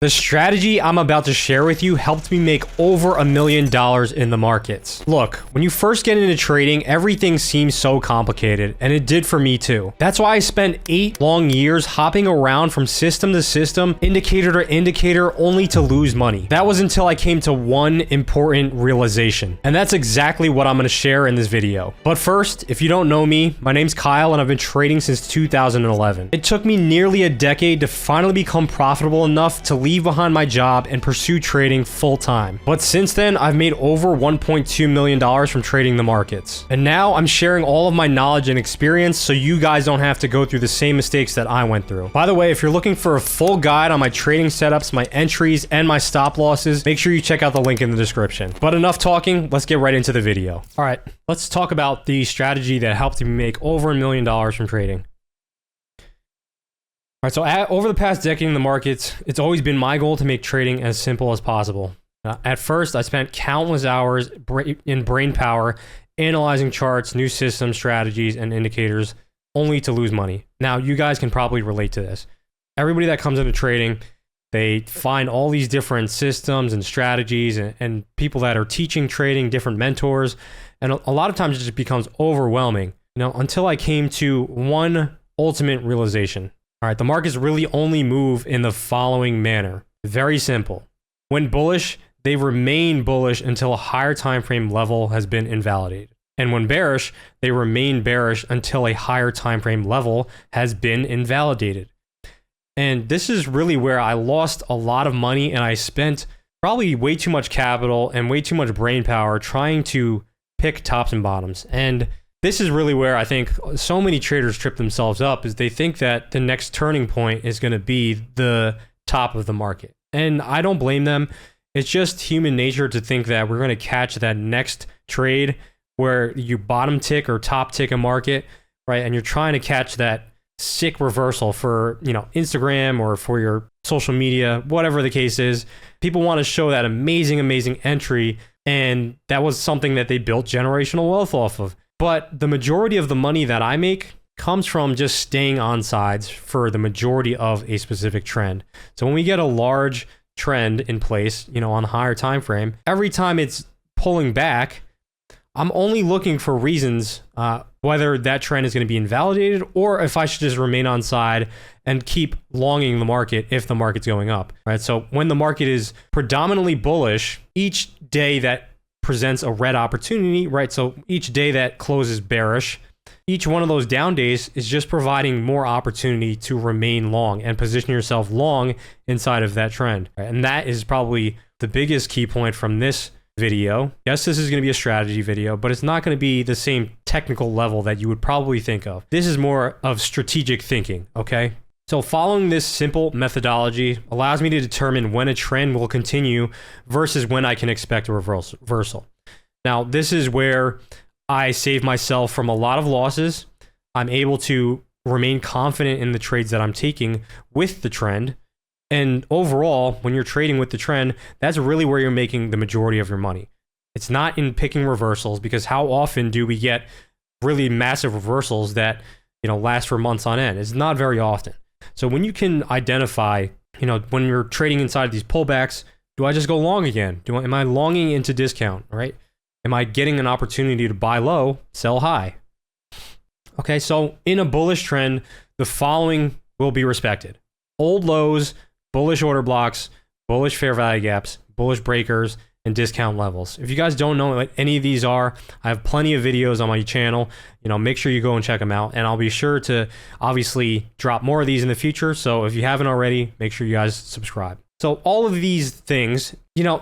The strategy I'm about to share with you helped me make over $1 million in the markets. Look, when you first get into trading, everything seems so complicated, and it did for me too. That's why I spent 8 long years hopping around from system to system, indicator to indicator, only to lose money. That was until I came to one important realization, and that's exactly what I'm going to share in this video. But first, if you don't know me, my name's Kyle, and I've been trading since 2011. It took me nearly a decade to finally become profitable enough to leave behind my job and pursue trading full-time. But since then, I've made over $1.2 million from trading the markets. And now I'm sharing all of my knowledge and experience so you guys don't have to go through the same mistakes that I went through. By the way, if you're looking for a full guide on my trading setups, my entries, and my stop losses, make sure you check out the link in the description. But enough talking, let's get right into the video. All right, let's talk about the strategy that helped me make over $1 million from trading. All right, so over the past decade in the markets, it's always been my goal to make trading as simple as possible. At first, I spent countless hours in brain power analyzing charts, new systems, strategies, and indicators, only to lose money. Now, you guys can probably relate to this. Everybody that comes into trading, they find all these different systems and strategies and people that are teaching trading, different mentors, and a lot of times it just becomes overwhelming, until I came to one ultimate realization. All right, the markets really only move in the following manner. Very simple. When bullish, they remain bullish until a higher time frame level has been invalidated. And when bearish, they remain bearish until a higher time frame level has been invalidated. And this is really where I lost a lot of money, and I spent probably way too much capital and way too much brain power trying to pick tops and bottoms. And this is really where I think so many traders trip themselves up, is they think that the next turning point is going to be the top of the market. And I don't blame them. It's just human nature to think that we're going to catch that next trade where you bottom tick or top tick a market, right? And you're trying to catch that sick reversal for, Instagram or for your social media, whatever the case is. People want to show that amazing entry, and that was something that they built generational wealth off of. But the majority of the money that I make comes from just staying on sides for the majority of a specific trend. So when we get a large trend in place, on a higher time frame, every time it's pulling back, I'm only looking for reasons whether that trend is going to be invalidated or if I should just remain on side and keep longing the market if the market's going up, right? So when the market is predominantly bullish, each day that presents a red opportunity, right? So each day that closes bearish, each one of those down days is just providing more opportunity to remain long and position yourself long inside of that trend. Right? And that is probably the biggest key point from this video. Yes, this is going to be a strategy video, but it's not going to be the same technical level that you would probably think of. This is more of strategic thinking, okay? So following this simple methodology allows me to determine when a trend will continue versus when I can expect a reversal. Now, this is where I save myself from a lot of losses. I'm able to remain confident in the trades that I'm taking with the trend. And overall, when you're trading with the trend, that's really where you're making the majority of your money. It's not in picking reversals, because how often do we get really massive reversals that, last for months on end? It's not very often. So when you can identify, when you're trading inside these pullbacks, do I just go long again? Am I longing into discount, right? Am I getting an opportunity to buy low, sell high? Okay, so in a bullish trend, the following will be respected. Old lows, bullish order blocks, bullish fair value gaps, bullish breakers, and discount levels. If you guys don't know what any of these are, I have plenty of videos on my channel. Make sure you go and check them out, and I'll be sure to obviously drop more of these in the future. So if you haven't already, make sure you guys subscribe. So all of these things,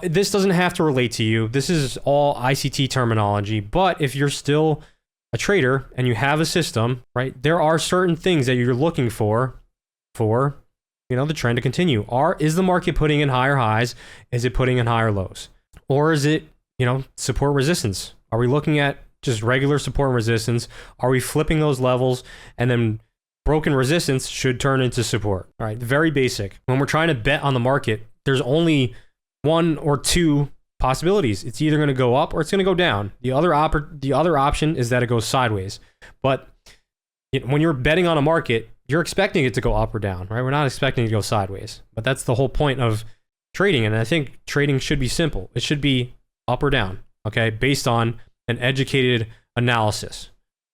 this doesn't have to relate to you. This is all ICT terminology, but if you're still a trader and you have a system, right, there are certain things that you're looking for the trend to continue. Is the market putting in higher highs? Is it putting in higher lows? Or is it, support resistance? Are we looking at just regular support and resistance? Are we flipping those levels, and then broken resistance should turn into support? All right, very basic. When we're trying to bet on the market, there's only one or two possibilities. It's either going to go up or it's going to go down. The other option is that it goes sideways. But when you're betting on a market, you're expecting it to go up or down, right? We're not expecting it to go sideways, but that's the whole point of trading. And I think trading should be simple. It should be up or down, okay, based on an educated analysis,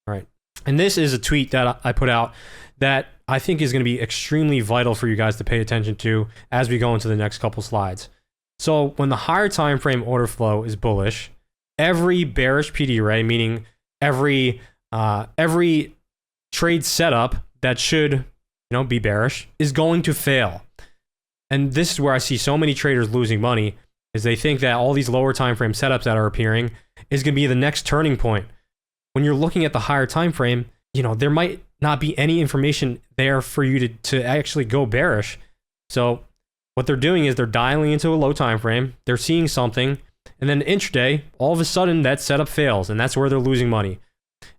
right? And this is a tweet that I put out that I think is going to be extremely vital for you guys to pay attention to as we go into the next couple slides. So when the higher time frame order flow is bullish, every bearish PD array, meaning every trade setup that should be bearish, is going to fail. And this is where I see so many traders losing money, is they think that all these lower time frame setups that are appearing is going to be the next turning point. When you're looking at the higher time frame, there might not be any information there for you to actually go bearish. So what they're doing is they're dialing into a low time frame, they're seeing something, and then intraday, all of a sudden that setup fails, and that's where they're losing money.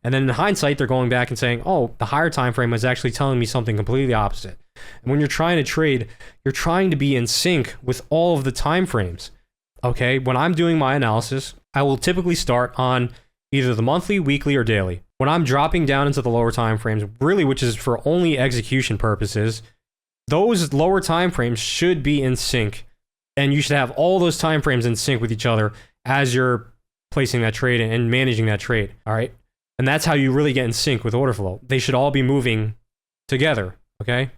And then in hindsight, they're going back and saying, oh, the higher time frame was actually telling me something completely opposite. And when you're trying to trade, you're trying to be in sync with all of the time frames. Okay, when I'm doing my analysis, I will typically start on either the monthly, weekly, or daily. When I'm dropping down into the lower time frames, really, which is for only execution purposes, those lower time frames should be in sync, and you should have all those time frames in sync with each other as you're placing that trade and managing that trade. All right, and that's how you really get in sync with order flow. They should all be moving together. Okay,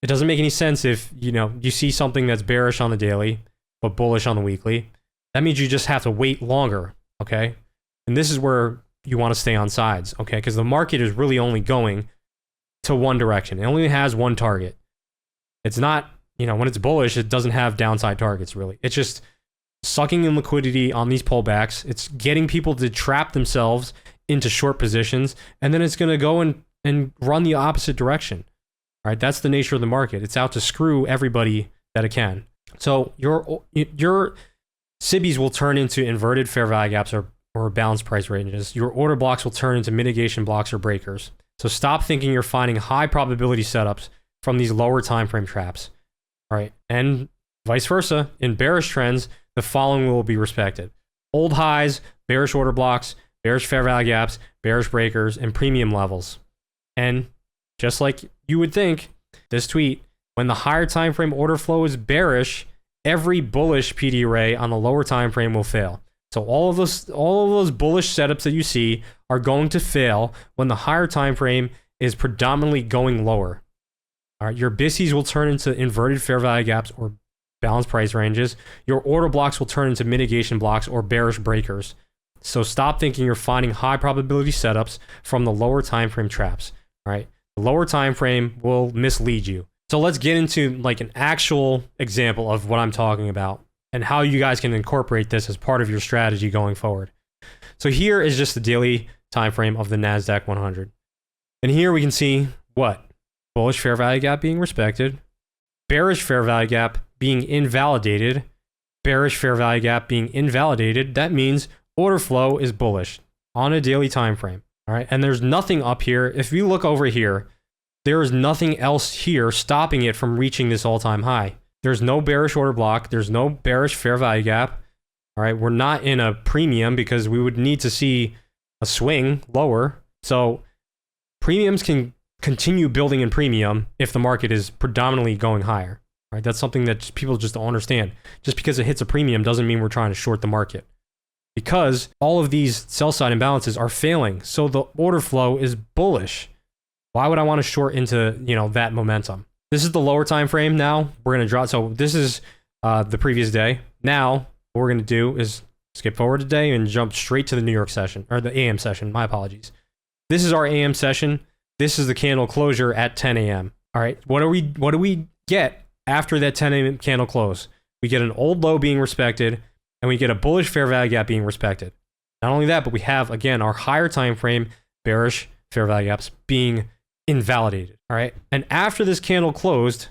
it doesn't make any sense if you see something that's bearish on the daily but bullish on the weekly. That means you just have to wait longer. Okay, and this is where you want to stay on sides. Okay, because the market is really only going to one direction. It only has one target. It's not, when it's bullish, it doesn't have downside targets, really. It's just sucking in liquidity on these pullbacks. It's getting people to trap themselves into short positions, and then it's going to go and run the opposite direction. All right, that's the nature of the market. It's out to screw everybody that it can. So your SIBIs will turn into inverted fair value gaps or balanced price ranges. Your order blocks will turn into mitigation blocks or breakers. So stop thinking you're finding high probability setups from these lower time frame traps. All right, and vice versa. In bearish trends, the following will be respected: old highs, bearish order blocks, bearish fair value gaps, bearish breakers, and premium levels. And just like you would think, this tweet, when the higher time frame order flow is bearish, every bullish PD array on the lower time frame will fail. So all of those bullish setups that you see are going to fail when the higher time frame is predominantly going lower. All right, your BISIs will turn into inverted fair value gaps or balanced price ranges. Your order blocks will turn into mitigation blocks or bearish breakers. So stop thinking you're finding high probability setups from the lower time frame traps. All right, the lower time frame will mislead you. So let's get into like an actual example of what I'm talking about and how you guys can incorporate this as part of your strategy going forward. So here is just the daily time frame of the NASDAQ 100. And here we can see what? Bullish fair value gap being respected, bearish fair value gap being invalidated, bearish fair value gap being invalidated. That means order flow is bullish on a daily time frame. All right, and there's nothing up here. If you look over here, there is nothing else here stopping it from reaching this all-time high. There's no bearish order block. There's no bearish fair value gap. All right, we're not in a premium because we would need to see a swing lower. So premiums can continue building in premium if the market is predominantly going higher. Right? That's something that people just don't understand. Just because it hits a premium doesn't mean we're trying to short the market. Because all of these sell-side imbalances are failing. So the order flow is bullish. Why would I want to short into, that momentum? This is the lower time frame now. We're going to draw. So this is the previous day. Now, what we're going to do is skip forward a day and jump straight to the New York session, or the AM session. My apologies. This is our AM session. This is the candle closure at 10 a.m. All right. What do we get after that 10 a.m. candle close? We get an old low being respected, and we get a bullish fair value gap being respected. Not only that, but we have, again, our higher time frame bearish fair value gaps being invalidated. All right. And after this candle closed,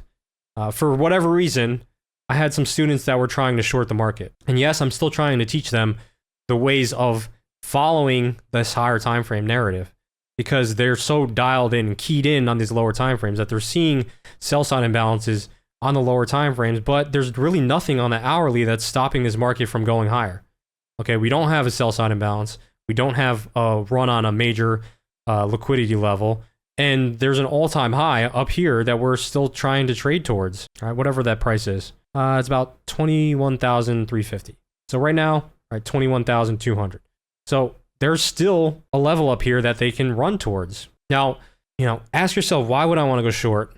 for whatever reason, I had some students that were trying to short the market. And yes, I'm still trying to teach them the ways of following this higher time frame narrative, because they're so dialed in and keyed in on these lower time frames that they're seeing sell side imbalances on the lower time frames, but there's really nothing on the hourly that's stopping this market from going higher. Okay, we don't have a sell side imbalance. We don't have a run on a major liquidity level. And there's an all-time high up here that we're still trying to trade towards, all right, whatever that price is. It's about 21,350. So right now, right, 21,200. So there's still a level up here that they can run towards. Now, ask yourself, why would I want to go short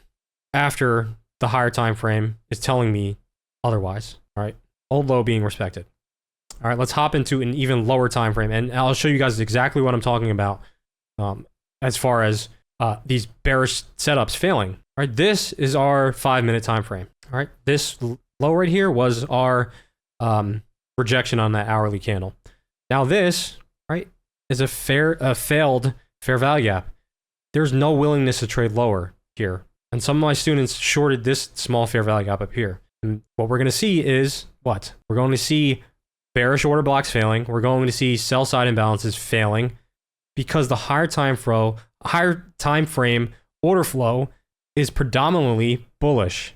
after the higher time frame is telling me otherwise? All right, old low being respected. All right, let's hop into an even lower time frame, and I'll show you guys exactly what I'm talking about as far as these bearish setups failing. All right, this is our 5-minute time frame. All right, this low right here was our rejection on that hourly candle. Now this, right, is a failed fair value gap. There's no willingness to trade lower here. And some of my students shorted this small fair value gap up here. And what we're going to see is what? We're going to see bearish order blocks failing. We're going to see sell side imbalances failing because the higher time frame order flow is predominantly bullish.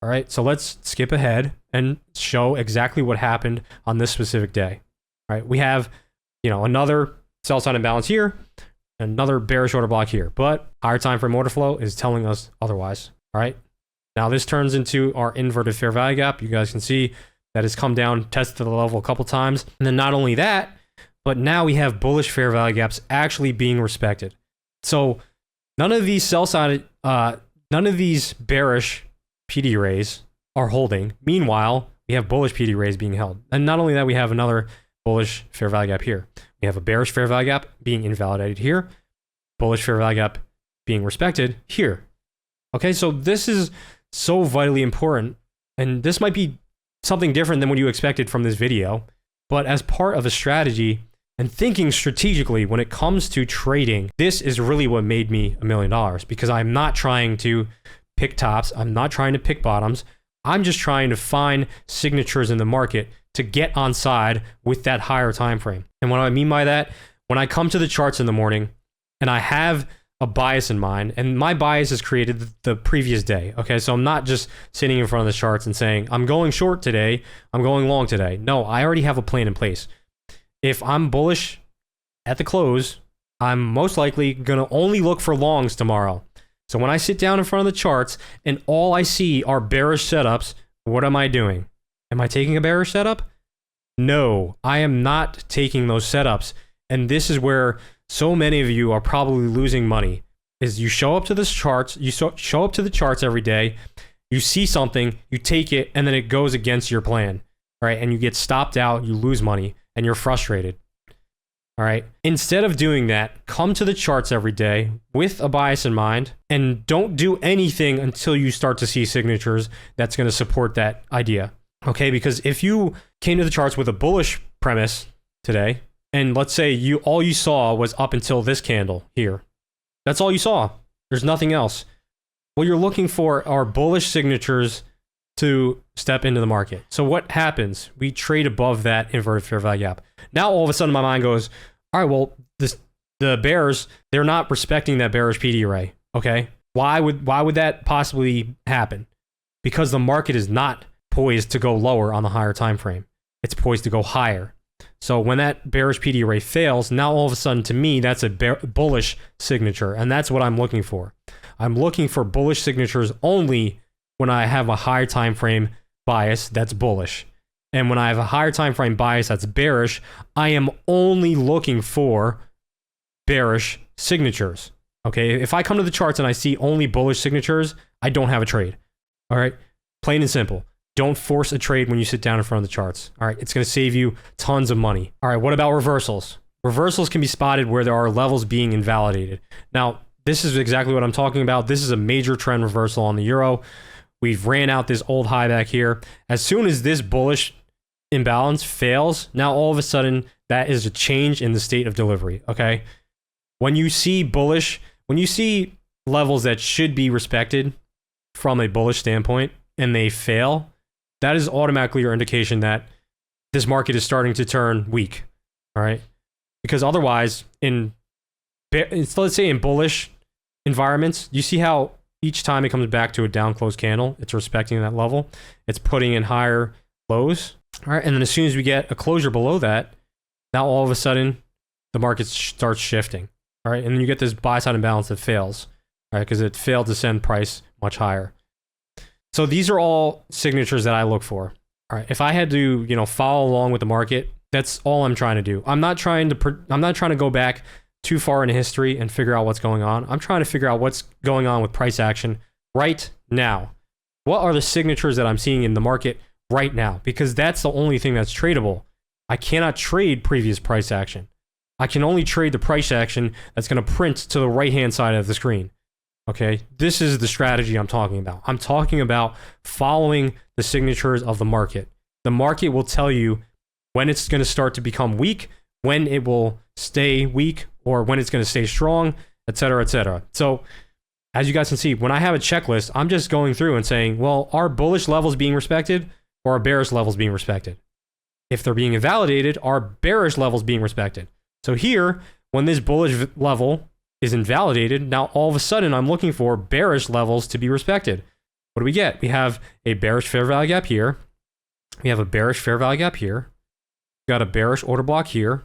All right, so let's skip ahead and show exactly what happened on this specific day. All right, we have, another sell side imbalance here, another bearish order block here, but higher time frame order flow is telling us otherwise. All right, now this turns into our inverted fair value gap. You guys can see that has come down, tested the level a couple times, and then not only that, but now we have bullish fair value gaps actually being respected. So none of these none of these bearish PD rays are holding. Meanwhile, we have bullish PD rays being held. And not only that, we have another bullish fair value gap here. We have a bearish fair value gap being invalidated here. Bullish fair value gap being respected here. Okay, so this is so vitally important. And this might be something different than what you expected from this video. But as part of a strategy and thinking strategically when it comes to trading, this is really what made me $1 million, because I'm not trying to pick tops. I'm not trying to pick bottoms. I'm just trying to find signatures in the market to get on side with that higher time frame. And what I mean by that, when I come to the charts in the morning and I have a bias in mind, and my bias is created the previous day. Okay, so I'm not just sitting in front of the charts and saying, I'm going short today, I'm going long today. No, I already have a plan in place. If I'm bullish at the close, I'm most likely gonna only look for longs tomorrow. So when I sit down in front of the charts and all I see are bearish setups, what am I doing? Am I taking a bearish setup? No, I am not taking those setups. And this is where so many of you are probably losing money, is you show up to the charts, show up to the charts every day, you see something, you take it, and then it goes against your plan, right? And you get stopped out, you lose money, and you're frustrated. All right. Instead of doing that, come to the charts every day with a bias in mind and don't do anything until you start to see signatures that's going to support that idea. Okay. Because if you came to the charts with a bullish premise today, and let's say all you saw was up until this candle here, that's all you saw. There's nothing else. What you're looking for are bullish signatures to step into the market. So what happens? We trade above that inverted fair value gap. Now all of a sudden my mind goes, all right, well, the bears, they're not respecting that bearish PD array. Okay, why would that possibly happen? Because the market is not poised to go lower on the higher time frame. It's poised to go higher. So when that bearish PD array fails, now all of a sudden to me that's a bullish signature, and that's what I'm looking for. I'm looking for bullish signatures only when I have a higher time frame bias that's bullish. And when I have a higher time frame bias that's bearish, I am only looking for bearish signatures. Okay, if I come to the charts and I see only bullish signatures, I don't have a trade. All right, plain and simple. Don't force a trade when you sit down in front of the charts. All right, it's going to save you tons of money. All right, what about reversals? Reversals can be spotted where there are levels being invalidated. Now, this is exactly what I'm talking about. This is a major trend reversal on the euro. We've ran out this old high back here. As soon as this bullish imbalance fails, now all of a sudden that is a change in the state of delivery. Okay, when you see levels that should be respected from a bullish standpoint and they fail, that is automatically your indication that this market is starting to turn weak. All right, because otherwise, let's say in bullish environments, you see how each time it comes back to a down close candle, it's respecting that level, it's putting in higher lows. All right, and then as soon as we get a closure below that, now all of a sudden the market starts shifting. All right, and then you get this buy side imbalance that fails, all right, because it failed to send price much higher. So these are all signatures that I look for. All right, if I had to, follow along with the market, that's all I'm trying to do. I'm not trying to go back too far in history and figure out what's going on. I'm trying to figure out what's going on with price action right now. What are the signatures that I'm seeing in the market right now? Because that's the only thing that's tradable. I cannot trade previous price action. I can only trade the price action that's going to print to the right-hand side of the screen. Okay, this is the strategy I'm talking about. I'm talking about following the signatures of the market. The market will tell you when it's going to start to become weak, when it will stay weak, or when it's going to stay strong, etc., etc. So, as you guys can see, when I have a checklist, I'm just going through and saying, well, are bullish levels being respected or are bearish levels being respected? If they're being invalidated, are bearish levels being respected? So here, when this bullish level is invalidated, now all of a sudden I'm looking for bearish levels to be respected. What do we get? We have a bearish fair value gap here. We have a bearish fair value gap here. We've got a bearish order block here.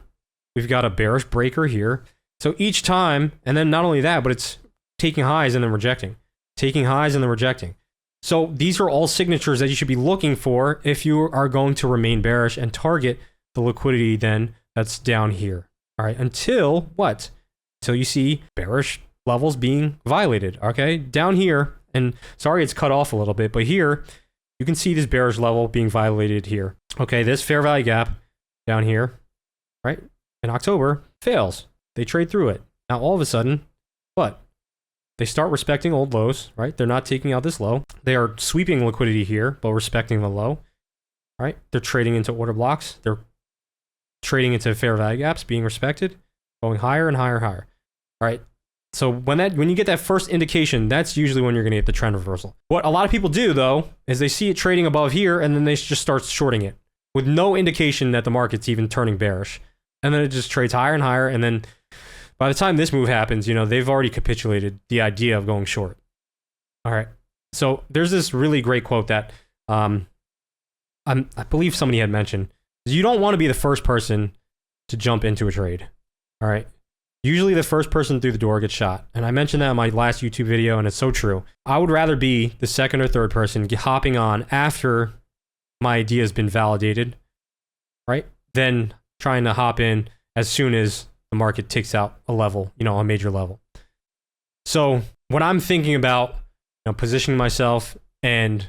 We've got a bearish breaker here. So each time, and then not only that, but it's taking highs and then rejecting. Taking highs and then rejecting. So these are all signatures that you should be looking for if you are going to remain bearish and target the liquidity then that's down here. All right, until what? Until you see bearish levels being violated, okay? Down here, and sorry it's cut off a little bit, but here, you can see this bearish level being violated here. Okay, this fair value gap down here, right, in October, fails. They trade through it. Now, all of a sudden, what? They start respecting old lows, right? They're not taking out this low. They are sweeping liquidity here, but respecting the low, right? They're trading into order blocks. They're trading into fair value gaps, being respected, going higher and higher and higher. All right. So when you get that first indication, that's usually when you're going to get the trend reversal. What a lot of people do, though, is they see it trading above here, and then they just start shorting it with no indication that the market's even turning bearish. And then it just trades higher and higher, and then by the time this move happens, they've already capitulated the idea of going short. All right. So there's this really great quote that I believe somebody had mentioned. You don't want to be the first person to jump into a trade. All right. Usually the first person through the door gets shot. And I mentioned that in my last YouTube video, and it's so true. I would rather be the second or third person hopping on after my idea has been validated, right? Than trying to hop in as soon as the market takes out a level, a major level. So when I'm thinking about positioning myself, and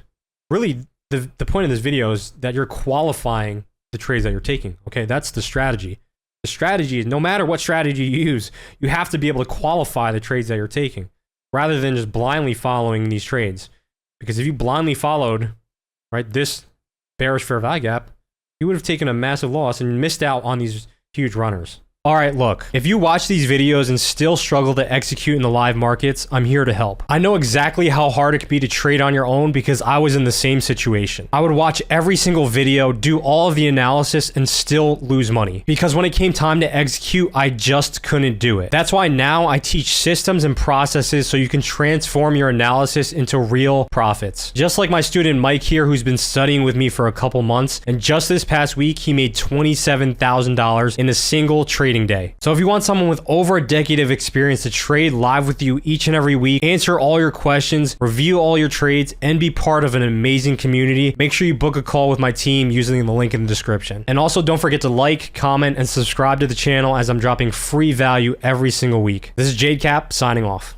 really the point of this video is that you're qualifying the trades that you're taking. Okay, that's the strategy. The strategy is, no matter what strategy you use, you have to be able to qualify the trades that you're taking rather than just blindly following these trades. Because if you blindly followed, right, this bearish fair value gap, you would have taken a massive loss and missed out on these huge runners. All right, look, if you watch these videos and still struggle to execute in the live markets, I'm here to help. I know exactly how hard it can be to trade on your own because I was in the same situation. I would watch every single video, do all of the analysis, and still lose money. Because when it came time to execute, I just couldn't do it. That's why now I teach systems and processes so you can transform your analysis into real profits. Just like my student Mike here, who's been studying with me for a couple months, and just this past week, he made $27,000 in a single trading day. So if you want someone with over a decade of experience to trade live with you each and every week, answer all your questions, review all your trades, and be part of an amazing community, make sure you book a call with my team using the link in the description. And also don't forget to like, comment, and subscribe to the channel as I'm dropping free value every single week. This is Jade Cap signing off.